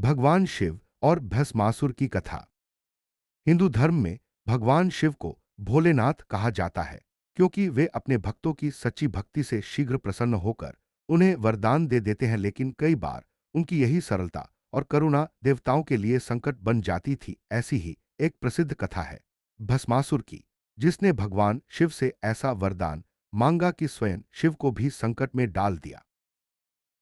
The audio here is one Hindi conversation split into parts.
भगवान शिव और भस्मासुर की कथा। हिंदू धर्म में भगवान शिव को भोलेनाथ कहा जाता है क्योंकि वे अपने भक्तों की सच्ची भक्ति से शीघ्र प्रसन्न होकर उन्हें वरदान दे देते हैं, लेकिन कई बार उनकी यही सरलता और करुणा देवताओं के लिए संकट बन जाती थी। ऐसी ही एक प्रसिद्ध कथा है भस्मासुर की, जिसने भगवान शिव से ऐसा वरदान मांगा कि स्वयं शिव को भी संकट में डाल दिया।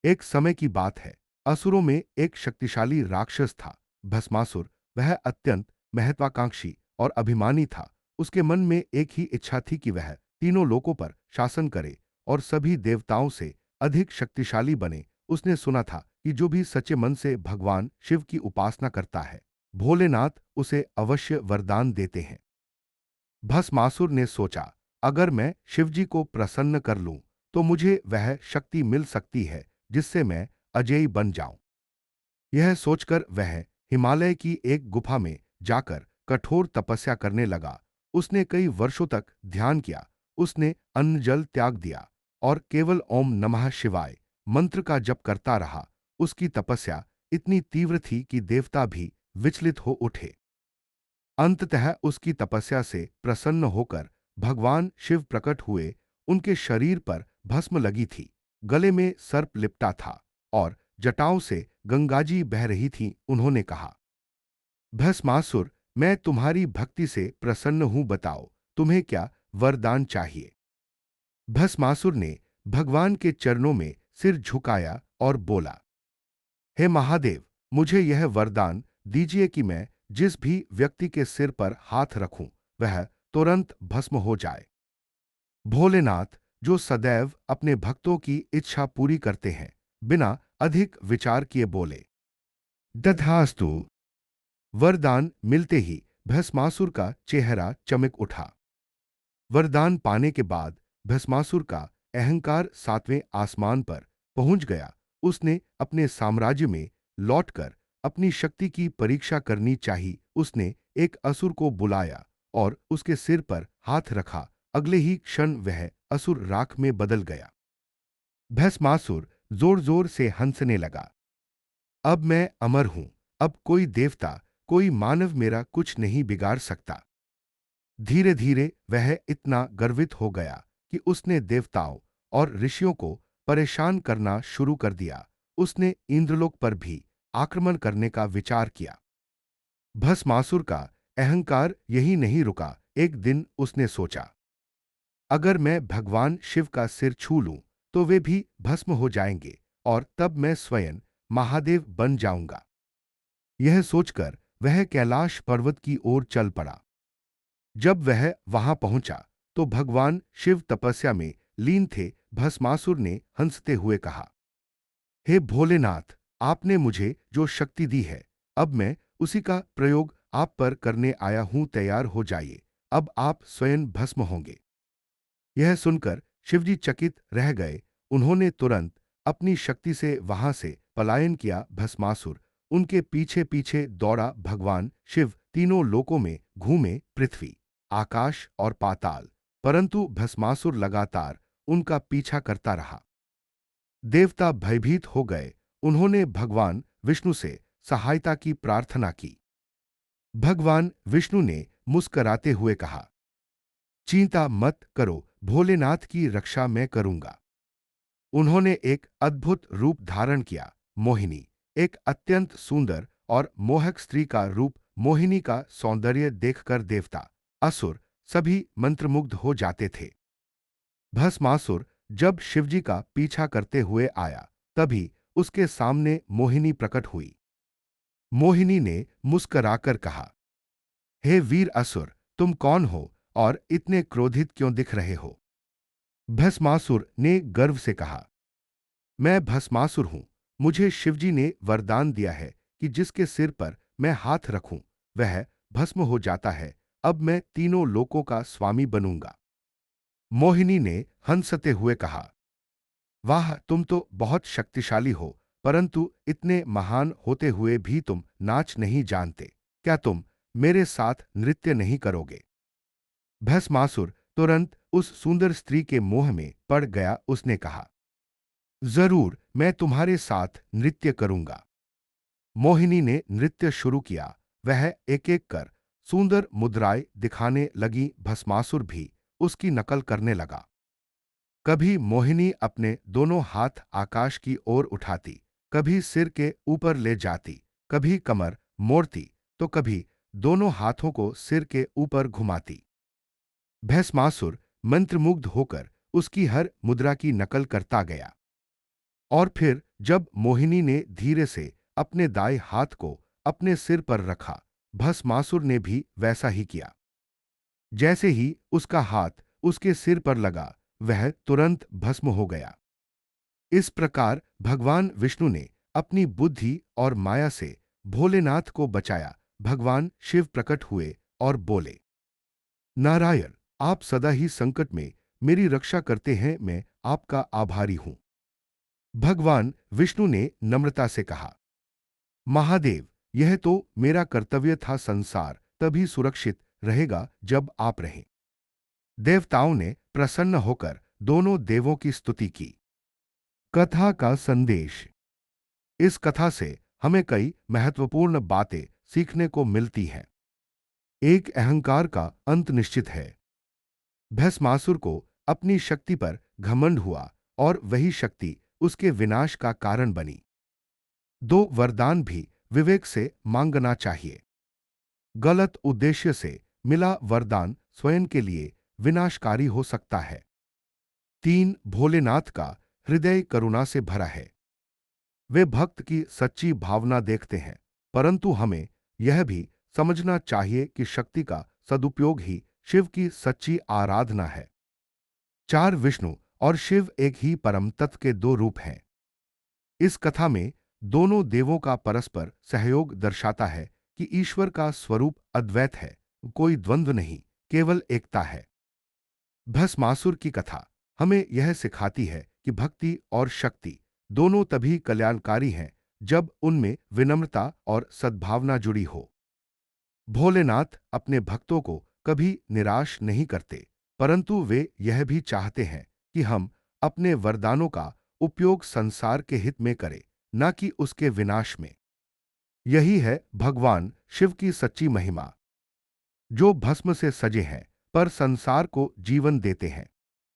एक समय की बात है, असुरों में एक शक्तिशाली राक्षस था भस्मासुर। वह अत्यंत महत्वाकांक्षी और अभिमानी था। उसके मन में एक ही इच्छा थी कि वह तीनों लोकों पर शासन करे और सभी देवताओं से अधिक शक्तिशाली बने। उसने सुना था कि जो भी सच्चे मन से भगवान शिव की उपासना करता है, भोलेनाथ उसे अवश्य वरदान देते हैं। भस्मासुर ने सोचा, अगर मैं शिवजी को प्रसन्न कर लूं तो मुझे वह शक्ति मिल सकती है जिससे मैं अजेय बन जाऊं। यह सोचकर वह हिमालय की एक गुफा में जाकर कठोर तपस्या करने लगा। उसने कई वर्षों तक ध्यान किया। उसने अन्न जल त्याग दिया और केवल ओम नमः शिवाय मंत्र का जप करता रहा। उसकी तपस्या इतनी तीव्र थी कि देवता भी विचलित हो उठे। अंततः उसकी तपस्या से प्रसन्न होकर भगवान शिव प्रकट हुए। उनके शरीर पर भस्म लगी थी, गले में सर्प लिपटा था और जटाओं से गंगाजी बह रही थी। उन्होंने कहा, भस्मासुर, मैं तुम्हारी भक्ति से प्रसन्न हूं, बताओ तुम्हें क्या वरदान चाहिए। भस्मासुर ने भगवान के चरणों में सिर झुकाया और बोला, हे महादेव, मुझे यह वरदान दीजिए कि मैं जिस भी व्यक्ति के सिर पर हाथ रखूं वह तुरंत भस्म हो जाए। भोलेनाथ, जो सदैव अपने भक्तों की इच्छा पूरी करते हैं, बिना अधिक विचार किए बोले, तथास्तु। वरदान मिलते ही भस्मासुर का चेहरा चमक उठा। वरदान पाने के बाद भस्मासुर का अहंकार सातवें आसमान पर पहुंच गया। उसने अपने साम्राज्य में लौटकर अपनी शक्ति की परीक्षा करनी चाहिए। उसने एक असुर को बुलाया और उसके सिर पर हाथ रखा। अगले ही क्षण वह असुर राख में बदल गया। भस्मासुर जोर जोर से हंसने लगा, अब मैं अमर हूं। अब कोई देवता, कोई मानव मेरा कुछ नहीं बिगाड़ सकता। धीरे धीरे वह इतना गर्वित हो गया कि उसने देवताओं और ऋषियों को परेशान करना शुरू कर दिया। उसने इंद्रलोक पर भी आक्रमण करने का विचार किया। भस्मासुर का अहंकार यही नहीं रुका। एक दिन उसने सोचा, अगर मैं भगवान शिव का सिर छू लूं तो वे भी भस्म हो जाएंगे और तब मैं स्वयं महादेव बन जाऊंगा। यह सोचकर वह कैलाश पर्वत की ओर चल पड़ा। जब वह वहां पहुंचा तो भगवान शिव तपस्या में लीन थे। भस्मासुर ने हंसते हुए कहा, हे भोलेनाथ, आपने मुझे जो शक्ति दी है, अब मैं उसी का प्रयोग आप पर करने आया हूं। तैयार हो जाइए, अब आप स्वयं भस्म होंगे। यह सुनकर शिवजी चकित रह गए। उन्होंने तुरंत अपनी शक्ति से वहां से पलायन किया। भस्मासुर उनके पीछे पीछे दौड़ा। भगवान शिव तीनों लोकों में घूमे, पृथ्वी, आकाश और पाताल, परंतु भस्मासुर लगातार उनका पीछा करता रहा। देवता भयभीत हो गए। उन्होंने भगवान विष्णु से सहायता की प्रार्थना की। भगवान विष्णु ने मुस्कराते हुए कहा, चिंता मत करो, भोलेनाथ की रक्षा मैं करूंगा। उन्होंने एक अद्भुत रूप धारण किया। मोहिनी, एक अत्यंत सुंदर और मोहक स्त्री का रूप। मोहिनी का सौंदर्य देखकर देवता, असुर सभी मंत्रमुग्ध हो जाते थे। भस्मासुर जब शिवजी का पीछा करते हुए आया, तभी उसके सामने मोहिनी प्रकट हुई। मोहिनी ने मुस्कराकर कहा, हे वीर असुर, तुम कौन हो और इतने क्रोधित क्यों दिख रहे हो। भस्मासुर ने गर्व से कहा, मैं भस्मासुर हूं। मुझे शिवजी ने वरदान दिया है कि जिसके सिर पर मैं हाथ रखूं वह भस्म हो जाता है। अब मैं तीनों लोकों का स्वामी बनूंगा। मोहिनी ने हंसते हुए कहा, वाह, तुम तो बहुत शक्तिशाली हो, परंतु इतने महान होते हुए भी तुम नाच नहीं जानते। क्या तुम मेरे साथ नृत्य नहीं करोगे। भस्मासुर तुरंत उस सुंदर स्त्री के मोह में पड़ गया। उसने कहा, जरूर, मैं तुम्हारे साथ नृत्य करूंगा। मोहिनी ने नृत्य शुरू किया। वह एक एक कर सुंदर मुद्राएं दिखाने लगी। भस्मासुर भी उसकी नकल करने लगा। कभी मोहिनी अपने दोनों हाथ आकाश की ओर उठाती, कभी सिर के ऊपर ले जाती, कभी कमर मोड़ती, तो कभी दोनों हाथों को सिर के ऊपर घुमाती। भस्मासुर मंत्रमुग्ध होकर उसकी हर मुद्रा की नकल करता गया। और फिर जब मोहिनी ने धीरे से अपने दाएं हाथ को अपने सिर पर रखा, भस्मासुर ने भी वैसा ही किया। जैसे ही उसका हाथ उसके सिर पर लगा, वह तुरंत भस्म हो गया। इस प्रकार भगवान विष्णु ने अपनी बुद्धि और माया से भोलेनाथ को बचाया। भगवान शिव प्रकट हुए और बोले, नारायण, आप सदा ही संकट में मेरी रक्षा करते हैं, मैं आपका आभारी हूं। भगवान विष्णु ने नम्रता से कहा, महादेव, यह तो मेरा कर्तव्य था। संसार तभी सुरक्षित रहेगा जब आप रहें। देवताओं ने प्रसन्न होकर दोनों देवों की स्तुति की। कथा का संदेश। इस कथा से हमें कई महत्वपूर्ण बातें सीखने को मिलती हैं। एक, अहंकार का अंत निश्चित है। भस्मासुर को अपनी शक्ति पर घमंड हुआ और वही शक्ति उसके विनाश का कारण बनी। दो, वरदान भी विवेक से मांगना चाहिए। गलत उद्देश्य से मिला वरदान स्वयं के लिए विनाशकारी हो सकता है। तीन, भोलेनाथ का हृदय करुणा से भरा है। वे भक्त की सच्ची भावना देखते हैं, परंतु हमें यह भी समझना चाहिए कि शक्ति का सदुपयोग ही शिव की सच्ची आराधना है। चार, विष्णु और शिव एक ही परम तत्व के दो रूप हैं। इस कथा में दोनों देवों का परस्पर सहयोग दर्शाता है कि ईश्वर का स्वरूप अद्वैत है, कोई द्वंद्व नहीं, केवल एकता है। भस्मासुर की कथा हमें यह सिखाती है कि भक्ति और शक्ति दोनों तभी कल्याणकारी हैं जब उनमें विनम्रता और सद्भावना जुड़ी हो। भोलेनाथ अपने भक्तों को कभी निराश नहीं करते, परंतु वे यह भी चाहते हैं कि हम अपने वरदानों का उपयोग संसार के हित में करें, न कि उसके विनाश में। यही है भगवान शिव की सच्ची महिमा, जो भस्म से सजे हैं पर संसार को जीवन देते हैं।